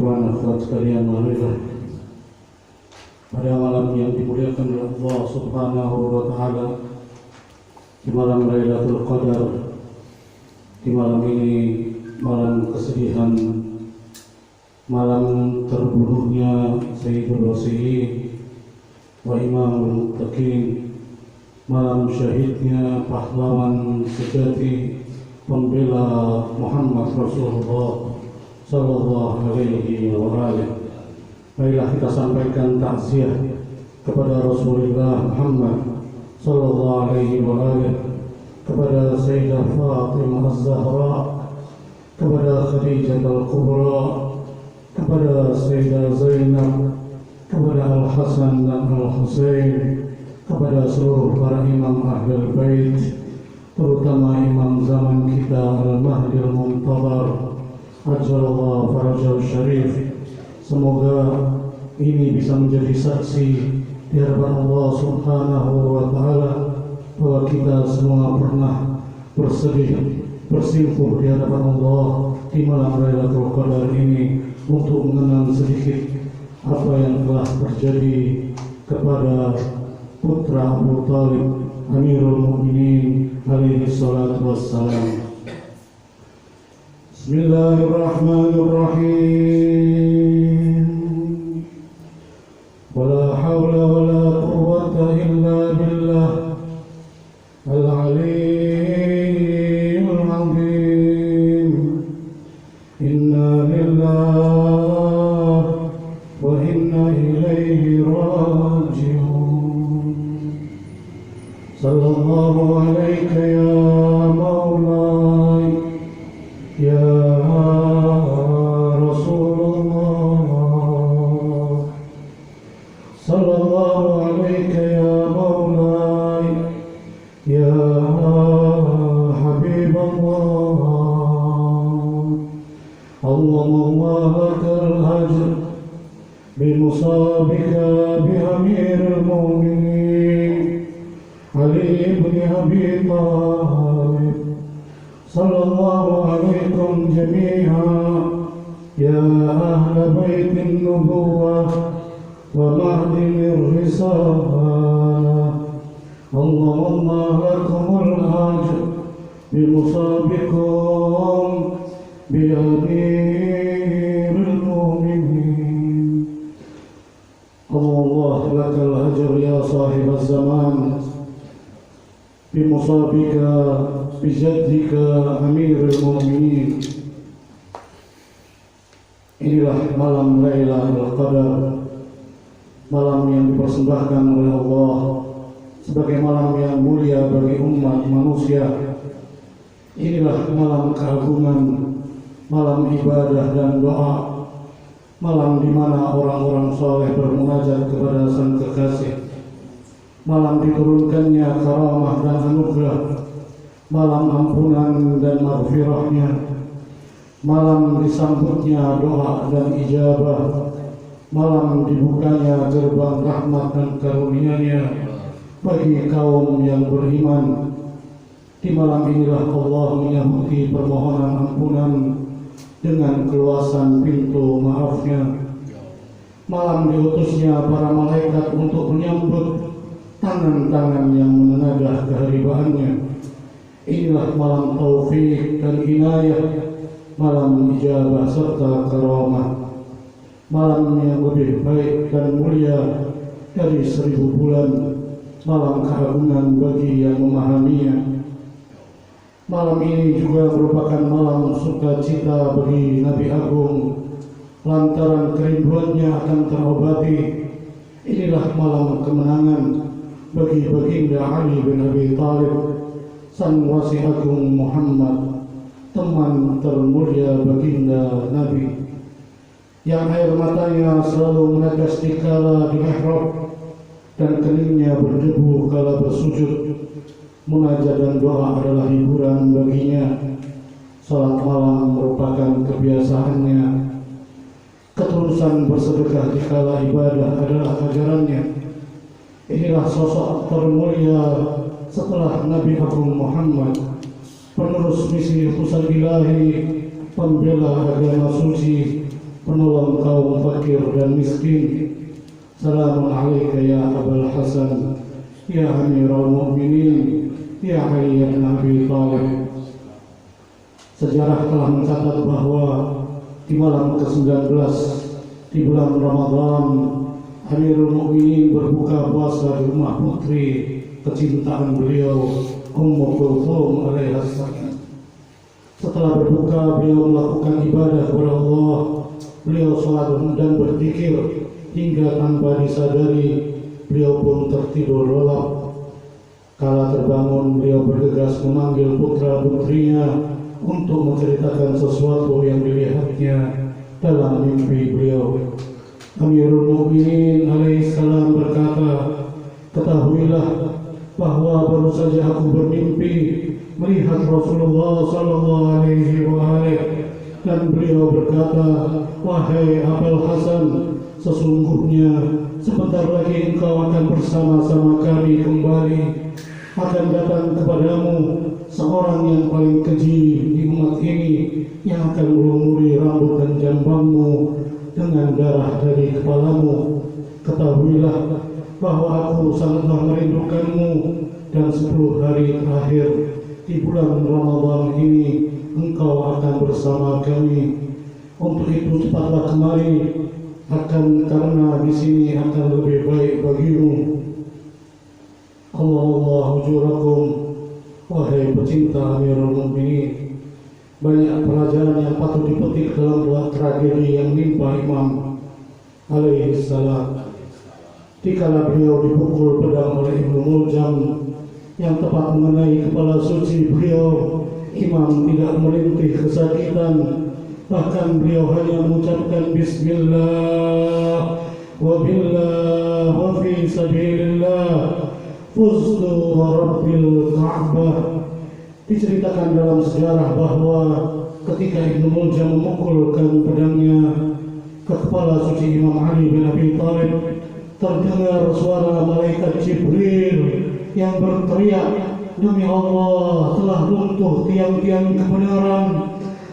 ikhwan akhwat sekalian, marilah pada malam yang dimuliakan oleh Allah Subhanahu wa taala, di malam Lailatul Qadar, di malam ini malam kesedihan, malam terbunuhnya Sayyidul Wasiyin wa Imamul Muttaqin, malam syahidnya pahlawan sejati pembela Muhammad Rasulullah sallallahu alaihi wa alihi. Marilah kita sampaikan takziah kepada Rasulullah Muhammad sallallahu alaihi wa alihi, kepada Sayyidah Fatimah Az-Zahra, kepada Khadijah Al-Kubra, kepada Sayyidah Zainab, kepada Al-Hasan dan Al-Husain, kepada seluruh para imam Ahlul Bait, terutama imam zaman kita Al-Mahdi Al-Muntadhar Ajalallah Farajal Syarif. Semoga ini bisa menjadi saksi di hadapan Allah Subhanahu wa taala bahwa kita semua pernah bersedih, bersimpuh di hadapan Allah di malam Lailatul Qadar ini untuk mengenang sedikit apa yang telah terjadi kepada putra Abu Thalib Amirul Mukminin alaihi salatu wassalam. Bismillahirrahmanirrahim. Wala hawla wala quwwata illa billah al-aliyyul azim. Inna lillahi wa inna ilaihi raji'un. Sallallahu alayka ya maulay ya Rasulullah. Sallallahu alayka ya maulay ya Habibullah. Allahumma lakal hajr bimusabika bi amiril mu'minin Ali ibn Abi Thalib. Sallallahu alaikum jami'an ya ahla baitin nubuwah wa ma'dinir risalah. Allahumma lakumul hajr bimusabikum bi amiril mu'minin. Allah lakal hajr ya sahibaz zaman bimusabika bijaddika amirul mu'minin. Inilah malam Lailatul Qadar, malam yang dipersembahkan oleh Allah sebagai malam yang mulia bagi umat manusia. Inilah malam keagungan, malam ibadah dan doa, malam di mana orang-orang saleh bermunajat kepada Sang Kekasih, malam diturunkannya karamah dan anugerah, malam ampunan dan maghfirahnya, malam disambutnya doa dan ijabah, malam dibukanya gerbang rahmat dan karunia-Nya bagi kaum yang beriman. Di malam inilah Allah menyambuti permohonan ampunan dengan keluasan pintu maafnya. Malam diutusnya para malaikat untuk menyambut tangan-tangan yang menenadah keharibaannya. Inilah malam taufik dan inayah, malam ijabah serta karamah, malam yang lebih baik dan mulia dari 1000 bulan, malam keagungan bagi yang memahaminya. Malam ini juga merupakan malam sukacita bagi Nabi Agung lantaran kerinduannya akan terobati. Inilah malam kemenangan bagi baginda Ali bin Abi Thalib, sang wasi agung Muhammad, teman termulia baginda Nabi, yang air matanya selalu menetes dikala di mihrab dan keningnya berdebu kala bersujud. Munajat dan doa adalah hiburan baginya. Salat malam merupakan kebiasaannya. Ketulusan bersedekah dikala ibadah adalah ajarannya. Inilah sosok termulia setelah Nabi Agung Muhammad, penerus misi Husain Ilahi, pembela agama suci, penolong kaum fakir dan miskin. Salamun alaika ya Abul Hasan, ya Amirul Mukminin, ya Ali bin Abi Thalib. Sejarah telah mencatat bahwa di malam ke-19 di bulan Ramadan, Amirul Mukminin berbuka puasa di rumah putri kecintaan beliau, Ummu Kulthum alaihissalam. Setelah berbuka, beliau melakukan ibadah kepada Allah. Beliau sholat dan berzikir hingga tanpa disadari beliau pun tertidur lelap. Kala terbangun, beliau bergegas memanggil putra-putrinya untuk menceritakan sesuatu yang dilihatnya dalam mimpi beliau. Amirul Mukminin alaihissalam berkata, ketahuilah bahwa baru saja aku bermimpi melihat Rasulullah sallallahu alaihi wasallam, dan beliau berkata, wahai Abul Hasan, sesungguhnya sebentar lagi engkau akan bersama-sama kami kembali. Akan datang kepadamu seorang yang paling keji di umat ini, yang akan melumuri rambut dan jambangmu dengan darah dari kepalamu. Ketahuilah bahwa aku sangatlah merindukanmu, dan 10 hari terakhir di bulan Ramadan ini engkau akan bersama kami. Untuk itu cepatlah kemari, karena di sini akan lebih baik bagimu. Allah ujurakum, wahai pecinta Amirul Mukminin. Banyak pelajaran yang patut dipetik dalam buah tragedi yang menimpa Imam alaihissalam. Dikala beliau dipukul pedang oleh Ibnu Muljam yang tepat mengenai kepala suci beliau, Imam tidak merintih kesakitan. Bahkan beliau hanya mengucapkan Bismillah wa billah wa fi sabilillah fuztu wa rabbil Ka'bah. Diceritakan dalam sejarah bahwa ketika Ibnu Muljam memukulkan pedangnya ke kepala suci Imam Ali bin Abi Thalib, terdengar suara malaikat Jibril yang berteriak, demi Allah, telah runtuh tiang-tiang kebenaran,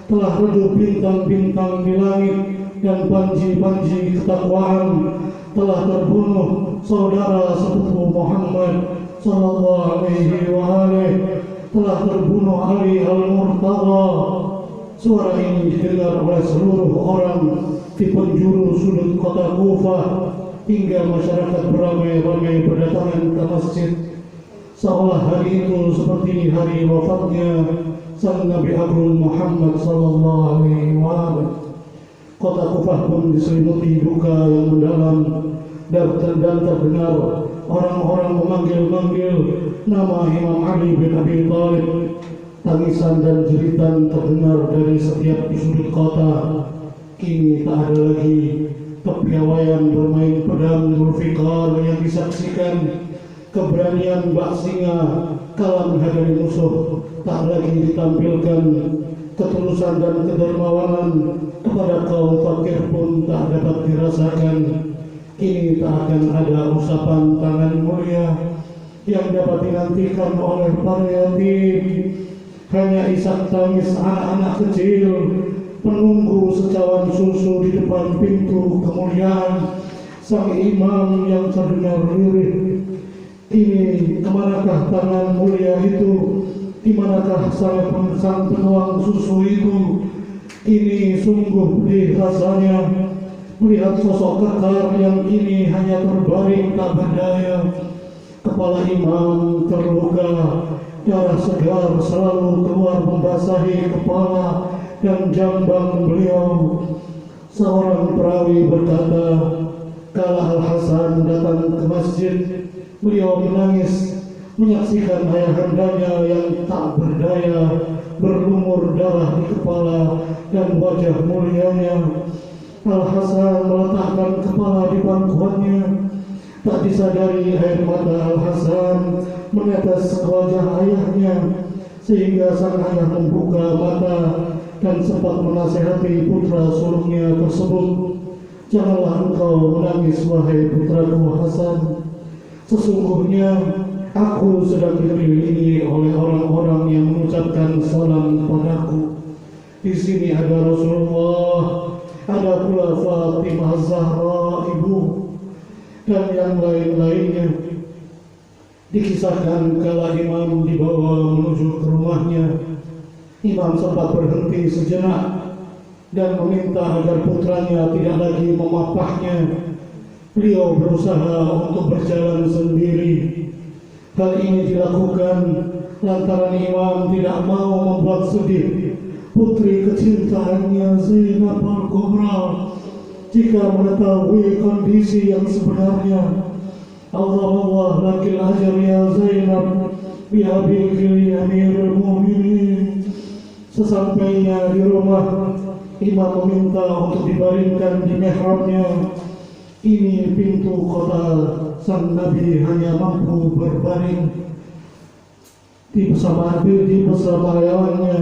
telah redup bintang-bintang di langit, dan panji-panji ketakwaan, telah terbunuh saudara sepupu Muhammad sallallahu alaihi wasallam, telah terbunuh Ali Al-Murtada. Suara ini didengar oleh seluruh orang di penjuru sudut kota Kufah, hingga masyarakat beramai-ramai berdatangan ke masjid, seolah hari itu seperti hari wafatnya sang Nabi Agung Muhammad sallallahu alaihi wasallam. Kota Kufah pun diselimuti duka yang mendalam, dan terdengar orang-orang memanggil-manggil nama Imam Ali bin Abi Thalib. Tangisan dan jeritan terdengar dari setiap sudut kota. Kini tak ada lagi kepiawaian bermain pedang Zulfikar yang disaksikan. Keberanian Mbak Singa kala menghadapi musuh tak lagi ditampilkan. Ketulusan dan kedermawanan kepada kaum fakir pun tak dapat dirasakan. Kini tak akan ada usapan tangan mulia yang dapat dinantikan oleh para yatim. Hanya isak tangis anak-anak kecil penunggu secawan susu di depan pintu kemuliaan sang imam yang terdengar lirih. Kini kemanakah tangan mulia itu? Di manakah sang penuang susu itu? Kini sungguh pedih rasanya melihat sosok kekar yang kini hanya terbaring tak berdaya. Kepala imam terluka, darah segar selalu keluar membasahi kepala dan jambang beliau. Seorang perawi berkata, kala Al-Hasan datang ke masjid, beliau menangis menyaksikan ayahandanya yang tak berdaya berlumur darah di kepala dan wajah mulianya. Al-Hasan meletakkan kepala di pangkuannya. Tak disadari air mata Al-Hasan menetes ke wajah ayahnya, sehingga sang ayah membuka mata dan sempat menasihati putra sulungnya tersebut. Janganlah engkau menangis wahai putraku Hasan. Sesungguhnya aku sedang dikelilingi oleh orang-orang yang mengucapkan salam padaku. Di sini ada Rasulullah, ada pula Fatimah Zahra ibu, dan yang lain-lainnya. Dikisahkan kala Imam dibawa menuju ke rumahnya, Imam sempat berhenti sejenak dan meminta agar putranya tidak lagi memapahnya. Beliau berusaha untuk berjalan sendiri. Hal ini dilakukan lantaran Imam tidak mau membuat sedih putri kecintaannya Zainab Al-Kubra jika mengetahui kondisi yang sebenarnya. Allah lakil ajar ya Zainab bihabikil Amirul Mu'minin. Sesampainya di rumah, Imam meminta untuk dibaringkan di mihrabnya. Ini pintu kota sang Nabi hanya mampu berbaring. Di persamaannya,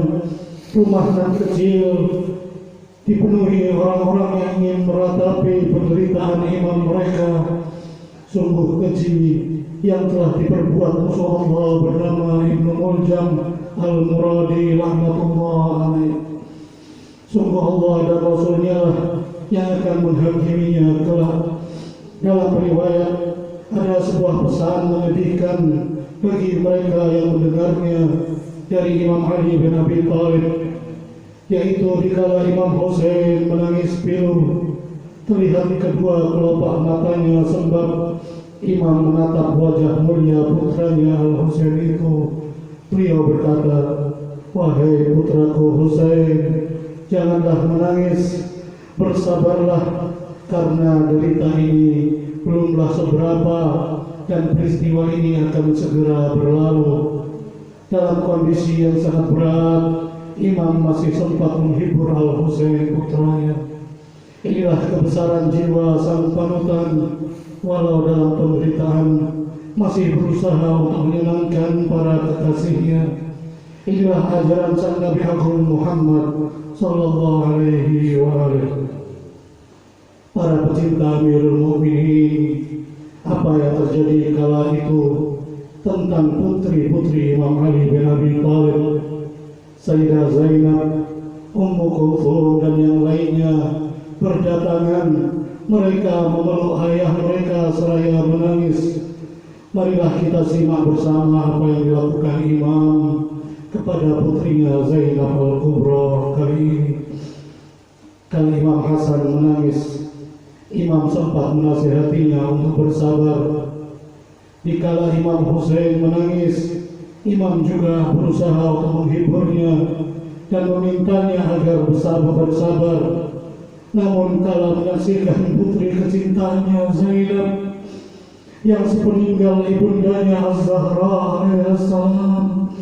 rumah nan kecil dipenuhi orang-orang yang ingin meratapi penderitaan Imam mereka. Sungguh keji yang telah diperbuat musuh Allah bernama Ibnu Muljam Al-Muradi laknatullah alaih. Sungguh Allah dan Rasulnya lah yang akan menghakiminya kelak. Dalam riwayat ada sebuah pesan menyedihkan bagi mereka yang mendengarnya dari Imam Ali bin Abi Thalib, yaitu dikala Imam Hussein menangis pilu, terlihat kedua kelopak matanya sebab Imam menatap wajah mulia putranya Al-Husain itu. Beliau berkata, "Wahai putraku Husain, janganlah menangis, bersabarlah, karena derita ini belumlah seberapa dan peristiwa ini akan segera berlalu." Dalam kondisi yang sangat berat, Imam masih sempat menghibur Al-Husain putranya. Inilah kebesaran jiwa sang panutan, walau dalam penderitaan masih berusaha untuk menyenangkan para kekasihnya. Inilah ajaran sang Nabi Agung Muhammad sallallahu alaihi wasallam. Para pecinta Amirul Mukminin, apa yang terjadi kala itu tentang putri-putri Imam Ali bin Abi Thalib, Sayyidah Zainab, Ummu Kulthum dan yang lainnya berdatangan. Mereka memeluk ayah mereka seraya menangis. Marilah kita simak bersama apa yang dilakukan Imam kepada putrinya Zainab Al-Kubra kali ini. Kala Imam Hasan menangis, Imam sempat menasihatinya untuk bersabar. Dikala Imam Hussein menangis, Imam juga berusaha untuk menghiburnya dan memintanya agar bersabar. Namun kala menyaksikan putri kecintaannya Zainab yang sepeninggal ibundanya Az-Zahra alaihissalam,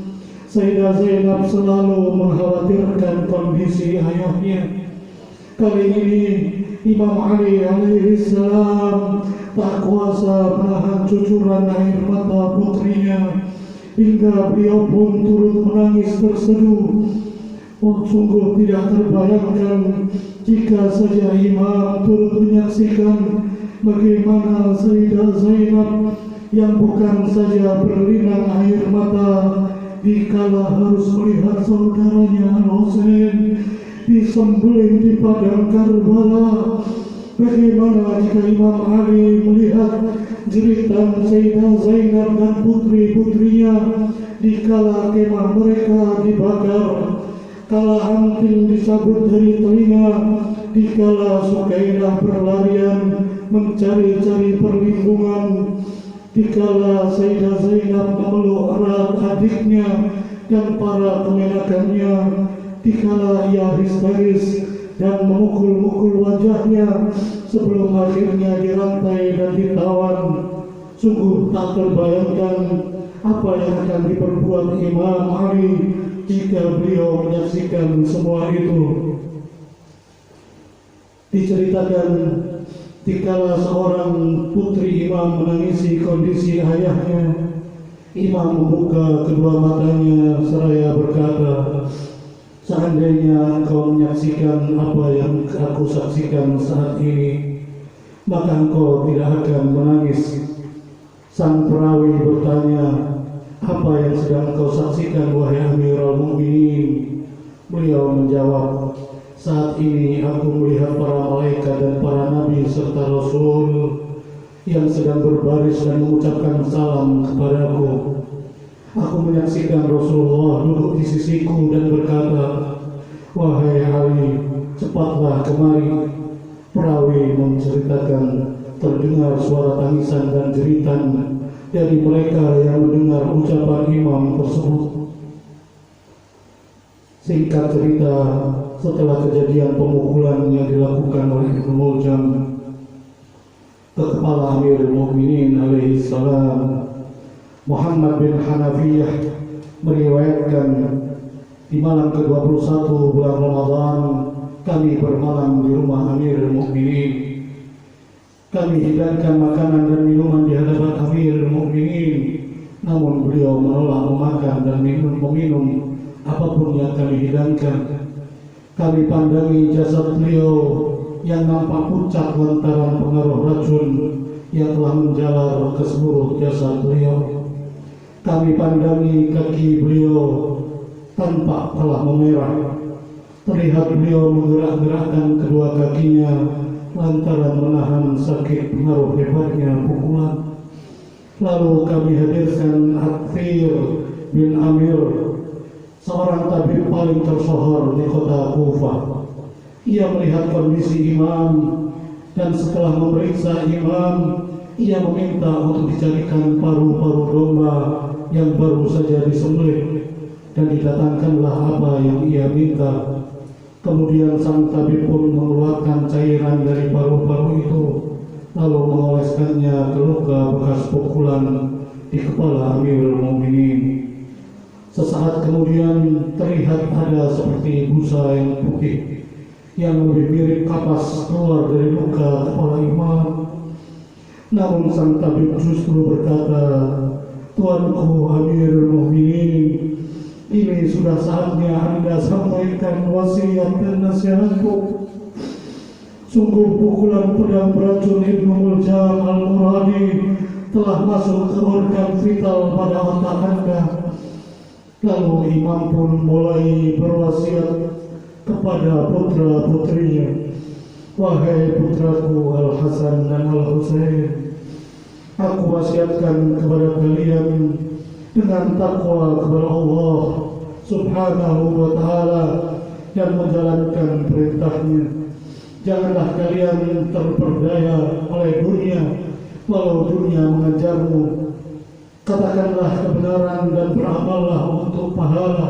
Sayyidah Zainab selalu mengkhawatirkan kondisi ayahnya. Kali ini Imam Ali alaihissalam tak kuasa menahan cucuran air mata putrinya, hingga beliau pun turut menangis terseduh. Sungguh tidak terbayangkan jika saja Imam turut menyaksikan bagaimana Sayyidah Zainab yang bukan saja berlinang air mata dikala harus melihat saudaranya Al-Husain disembelih di padang Karbala. Bagaimana jika Imam Ali melihat jeritan Sayyidah Zainab dan putri-putrinya dikala kemah mereka dibakar, kala anting dicabut dari telinga, dikala Sukainah berlarian mencari-cari perlindungan, dikala Sayyidah Zainab memeluk erat adiknya dan para kemenakannya, dikala ia histeris dan memukul-mukul wajahnya sebelum akhirnya dirantai dan ditawan. Sungguh tak terbayangkan apa yang akan diperbuat Imam Ali jika beliau menyaksikan semua itu. Diceritakan dikala seorang putri Imam menangisi kondisi ayahnya, Imam membuka kedua matanya seraya berkata, "Seandainya engkau menyaksikan apa yang aku saksikan saat ini, maka engkau tidak akan menangis." Sang perawi bertanya, "Apa yang sedang engkau saksikan wahai Amirul Mukminin?" Beliau menjawab, saat ini aku melihat para malaikat dan para nabi serta rasul yang sedang berbaris dan mengucapkan salam kepadaku. Aku menyaksikan Rasulullah duduk di sisiku dan berkata, wahai Ali, cepatlah kemari. Perawi menceritakan terdengar suara tangisan dan jeritan dari mereka yang mendengar ucapan imam tersebut. Singkat cerita, setelah kejadian pemukulan yang dilakukan oleh Ibnu Muljam ke kepala Amirul Mukminin alaihi salam, Muhammad bin Hanafiyah meriwayatkan, di malam ke-21 bulan Ramadan kami bermalam di rumah Amirul Mukminin. Kami hidangkan makanan dan minuman di hadapan Amirul Mukminin, namun beliau menolak memakan dan meminum apapun yang kami hidangkan. Kami pandangi jasad beliau yang nampak pucat lantaran pengaruh racun yang telah menjalar ke seluruh jasad beliau. Kami pandangi kaki beliau tampak telah memerah. Terlihat beliau menggerak-gerakkan kedua kakinya lantaran menahan sakit pengaruh hebatnya pukulan. Lalu kami hadirkan Athir bin Amir, seorang tabib paling tersohor di kota Kufah. Ia melihat kondisi imam dan setelah memeriksa imam, ia meminta untuk dicarikan paru-paru domba yang baru saja disembelih, dan didatangkanlah apa yang ia minta. Kemudian sang tabib pun mengeluarkan cairan dari paru-paru itu, lalu mengoleskannya ke luka bekas pukulan di kepala Amirul Mukminin. Sesaat kemudian terlihat ada seperti busa yang putih yang lebih mirip kapas keluar dari luka kepala imam. Namun sang tabib justru berkata, Tuanku Amirul Mukminin, ini sudah saatnya Anda sampaikan wasiat dan nasihatku. Sungguh pukulan pedang beracun Ibnu Muljam Al-Muradi telah masuk ke organ vital pada otak Anda. Lalu imam pun mulai berwasiat kepada putra-putrinya, wahai putraku Al-Hasan dan Al-Husain, aku wasiatkan kepada kalian dengan takwa kepada Allah Subhanahu wa ta'ala dan menjalankan perintahnya. Janganlah kalian terperdaya oleh dunia, walau dunia mengejarmu. Katakanlah kebenaran dan beramallah untuk pahala.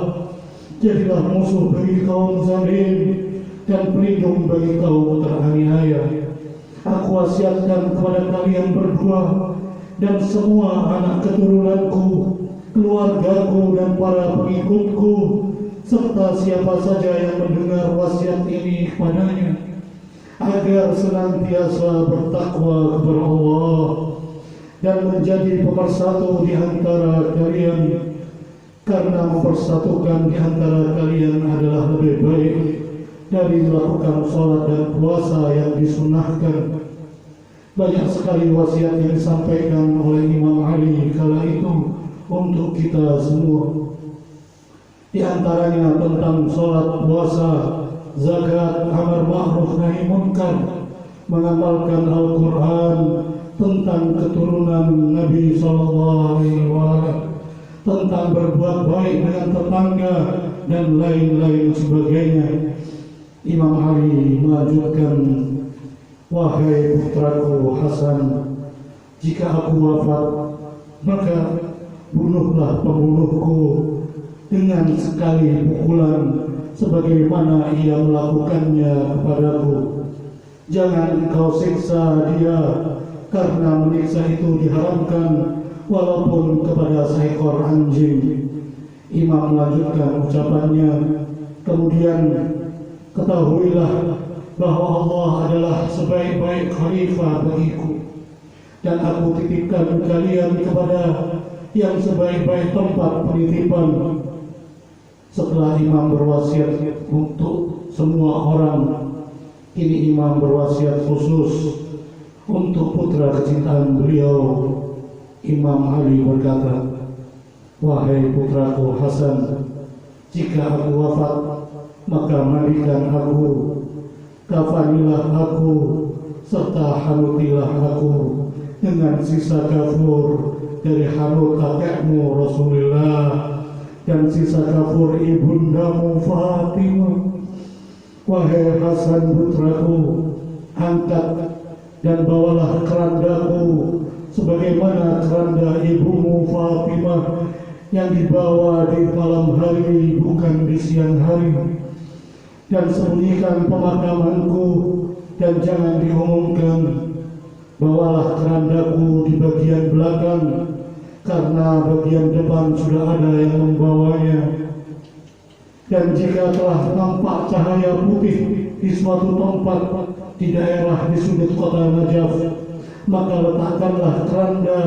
Jadilah musuh bagi kaum zalim dan pelindung bagi kaum teraniaya. Aku wasiatkan kepada kalian berdua dan semua anak keturunanku, keluargaku dan para pengikutku, serta siapa saja yang mendengar wasiat ini kepadanya, agar senantiasa bertakwa kepada Allah dan menjadi pemersatu di antara kalian, karena mempersatukan di antara kalian adalah lebih baik dari melakukan sholat dan puasa yang disunahkan. Banyak sekali wasiat yang disampaikan oleh Imam Ali kala itu untuk kita semua. Di antaranya tentang sholat, puasa, zakat, amar ma'ruf nahi munkar, mengamalkan Al-Quran, tentang keturunan Nabi SAW, tentang berbuat baik dengan tetangga dan lain-lain sebagainya. Imam Ali melanjutkan, wahai putraku Hasan, jika aku wafat, maka bunuhlah pembunuhku dengan sekali pukulan sebagaimana ia melakukannya kepadaku. Jangan engkau siksa dia, karena menyiksa itu diharamkan walaupun kepada seekor anjing. Imam melanjutkan ucapannya, kemudian ketahuilah bahwa Allah adalah sebaik-baik khalifah bagiku, dan aku titipkan kalian kepada yang sebaik-baik tempat penitipan. Setelah imam berwasiat untuk semua orang, kini imam berwasiat khusus untuk putra kecintaan beliau. Imam Ali berkata, wahai putraku Hasan, jika aku wafat, maka mandikan aku, kafanilah aku, serta hanutilah aku dengan sisa kafur dari hanut kakekmu Rasulullah dan sisa kafur ibundamu Fatimah. Wahai Hasan putraku, angkat dan bawalah kerandaku sebagaimana keranda ibumu Fatimah yang dibawa di malam hari bukan di siang hari, dan sembunyikan pemakamanku dan jangan diumumkan. Bawalah kerandaku di bagian belakang karena bagian depan sudah ada yang membawanya. Dan jika telah nampak cahaya putih di suatu tempat di daerah di sudut kota Najaf, maka letakkanlah keranda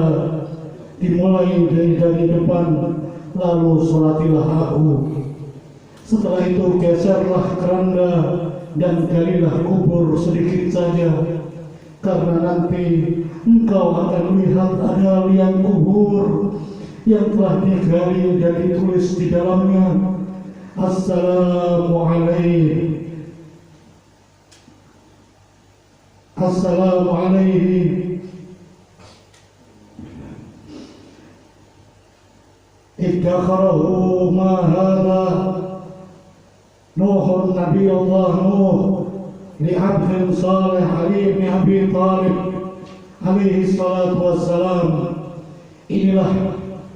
dimulai dari depan, lalu sholatilah aku. Setelah itu geserlah keranda dan galilah kubur sedikit saja, karena nanti engkau akan melihat ada liang kubur yang telah digali dan ditulis di dalamnya, Assalamualaikum. Assalamualaikum. Iddakharahu ma hadha Nuhun Nabi Allah Nuh li abdin salih Ali bin Abi Talib alaihi salatu wassalam. Inilah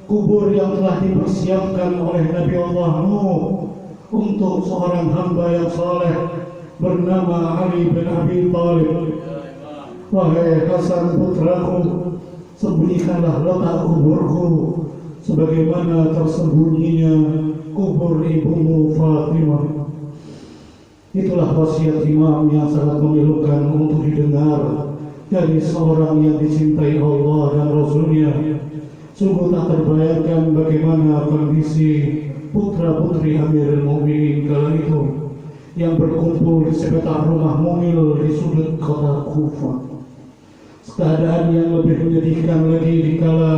kubur yang telah dipersiapkan oleh Nabi Allah Nuh untuk seorang hamba yang saleh bernama Ali bin Abi Talib. Wahai Hasan putraku, sembunyikanlah letak kuburku sebagaimana tersembunyinya kubur ibumu Fatimah. Itulah wasiat imam yang sangat memilukan untuk didengar dari seorang yang dicintai Allah dan Rasulnya. Sungguh tak terbayangkan bagaimana kondisi putra-putri Amirul Mukminin kala itu yang berkumpul di sekitar rumah mungil di sudut kota Kufah. Keadaan yang lebih menyedihkan lagi dikala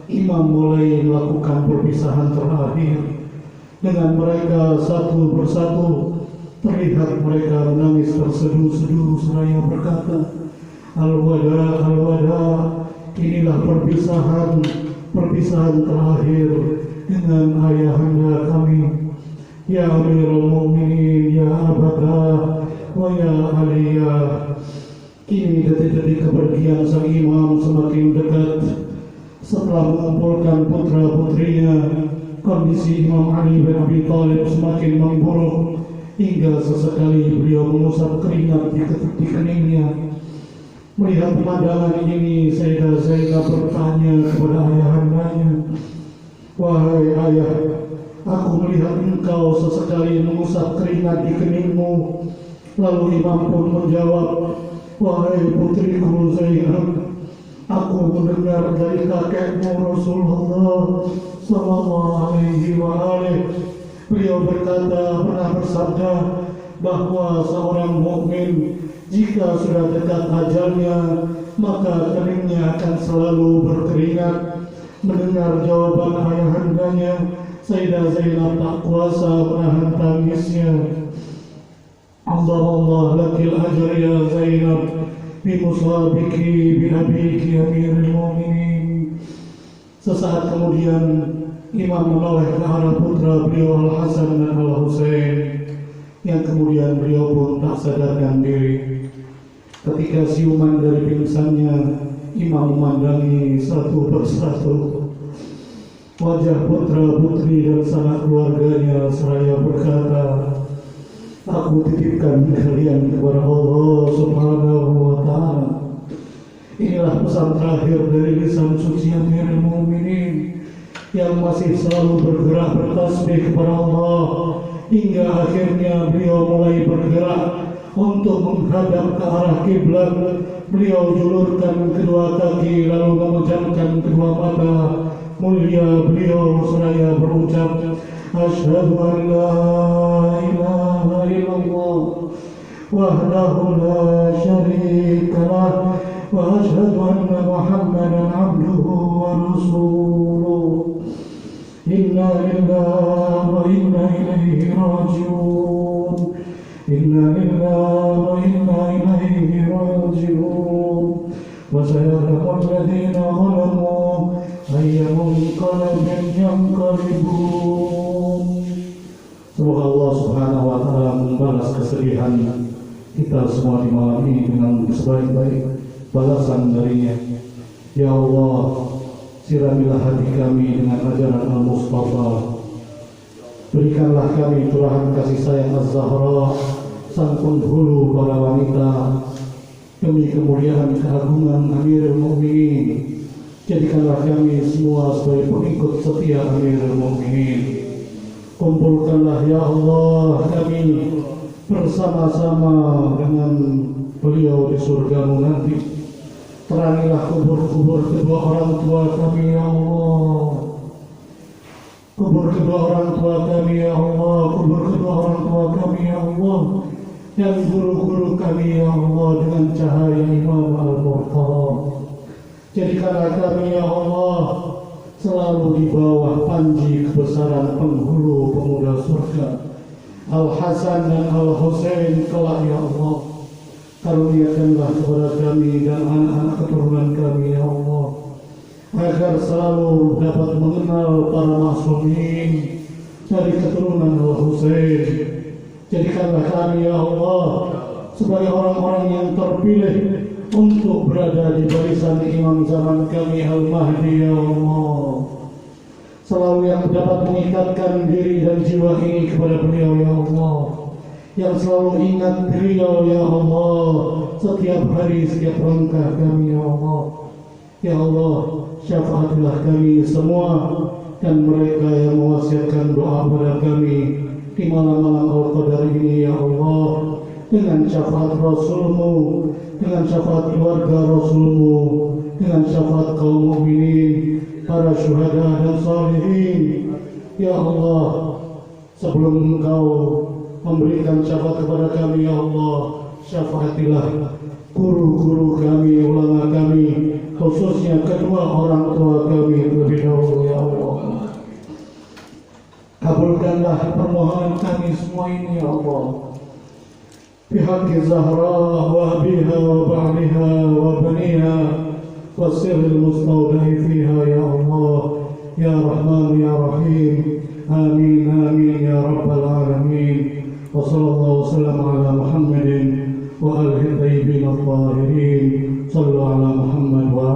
imam mulai melakukan perpisahan terakhir dengan mereka satu persatu. Terlihat mereka menangis terseduh-seduh seraya berkata, Al-wada, al-wada, inilah perpisahan terakhir dengan ayahanda kami, ya Amirul Mukminin, ya Abadah, wa ya Aliyah. Kini detik-detik kepergian sang imam semakin dekat. Setelah mengumpulkan putra-putrinya, kondisi Imam Ali bin Abi Thalib semakin memburuk hingga sesekali beliau mengusap keringat di keningnya. Melihat pemandangan ini, Sayyidah Zainab bertanya kepada ayahandanya, wahai ayah, aku melihat engkau sesekali mengusap keringat di keningmu. Lalu imam pun menjawab, wahai putriku Zainab, aku mendengar dari kakekmu Rasulullah sallallahu alaihi wa alihi. Beliau berkata, pernah bersabda bahwa seorang mukmin jika sudah dekat ajalnya, maka keningnya akan selalu berkeringat. Mendengar jawaban ayahandanya, Sayyidah Zainab tak kuasa menahan tangisnya. Allah lakil ajr ya Zainab bi musabiki bi abiki Amirul Mukminin. Sesaat kemudian imam menoleh ke arah putra beliau Al-Hasan dan Al-Husain, yang kemudian beliau pun tak sadarkan diri. Ketika siuman dari pingsannya, imam memandangi satu persatu wajah putra-putri dan sanak keluarganya seraya berkata, aku titipkan kalian kepada Allah Subhanahu wa Ta'ala. Inilah pesan terakhir dari lisan suci Amirul Mukminin yang masih selalu bergerak bertasbih kepada Allah, hingga akhirnya beliau mulai bergerak untuk menghadap ke arah kiblat. Beliau julurkan kedua kaki lalu memejamkan kedua mata mulia beliau seraya berucap, Asyhadu an la ilaha illallah wahdahu la syarika lah wa asyhadu anna Muhammadan abduhu wa rasuluh. إنا لله وإنا إليه راجعون إنا لله وإنا إليه راجعون وسيعلم الذين ظلموا أي منقلب ينقلبون. Semoga Allah Subhanahu wa Ta'ala membalas kesedihan kita semua di malam ini dengan sebaik-baik balasan darinya. Ya Allah, siramilah hati kami dengan ajaran Al-Mustafa. Berikanlah kami curahan kasih sayang Az-Zahra, sang penghulu para wanita, demi kemuliaan keagungan Amirul Mukminin. Jadikanlah kami semua sebagai pengikut setia Amirul Mukminin. Kumpulkanlah ya Allah kami bersama-sama dengan beliau di surgamu nanti. Terangilah kubur-kubur kedua orang tua kami ya Allah. Kubur kedua orang tua kami ya Allah. Kubur kedua orang tua kami ya Allah. Dan guru-guru kami ya Allah dengan cahaya Imam Al-Murtada. Jadikanlah kami ya Allah selalu di bawah panji kebesaran penghulu pemuda surga Al-Hasan dan Al-Husain kelak ya Allah. Karuniakanlah kepada kami dan anak-anak keturunan kami ya Allah, agar selalu dapat mengenal para maksumin dari keturunan Al-Husain. Jadikanlah kami ya Allah sebagai orang-orang yang terpilih untuk berada di barisan imam zaman kami Al-Mahdi ya Allah. Selalu yang dapat mengikatkan diri dan jiwa ini kepada beliau ya Allah, yang selalu ingat beliau ya Allah setiap hari, setiap langkah kami ya Allah. Ya Allah, syafaatilah kami semua dan mereka yang mewasiatkan doa kepada kami di malam-malam Al-Qadar ini ya Allah, dengan syafaat Rasul-Mu, dengan syafaat keluarga Rasul-Mu, dengan syafaat kaum mukminin, para syuhada dan salihin. Ya Allah, sebelum Engkau memberikan syafaat kepada kami ya Allah, syafaatilah guru-guru kami, ulama kami, khususnya kedua orang tua kami terlebih dahulu ya Allah. Kabulkanlah permohonan kami semua ini ya Allah. Bihaqqi Zahra wa abiha wa ba'liha wa baniha wa sirril mustawda'i fiha ya Allah, ya Rahman ya Rahim. Amin amin ya Rabbal Alamin. Wa sallallahu wasallam ala Muhammadin wa alihi tayyibin at-tahirin. Sallu ala Muhammad wa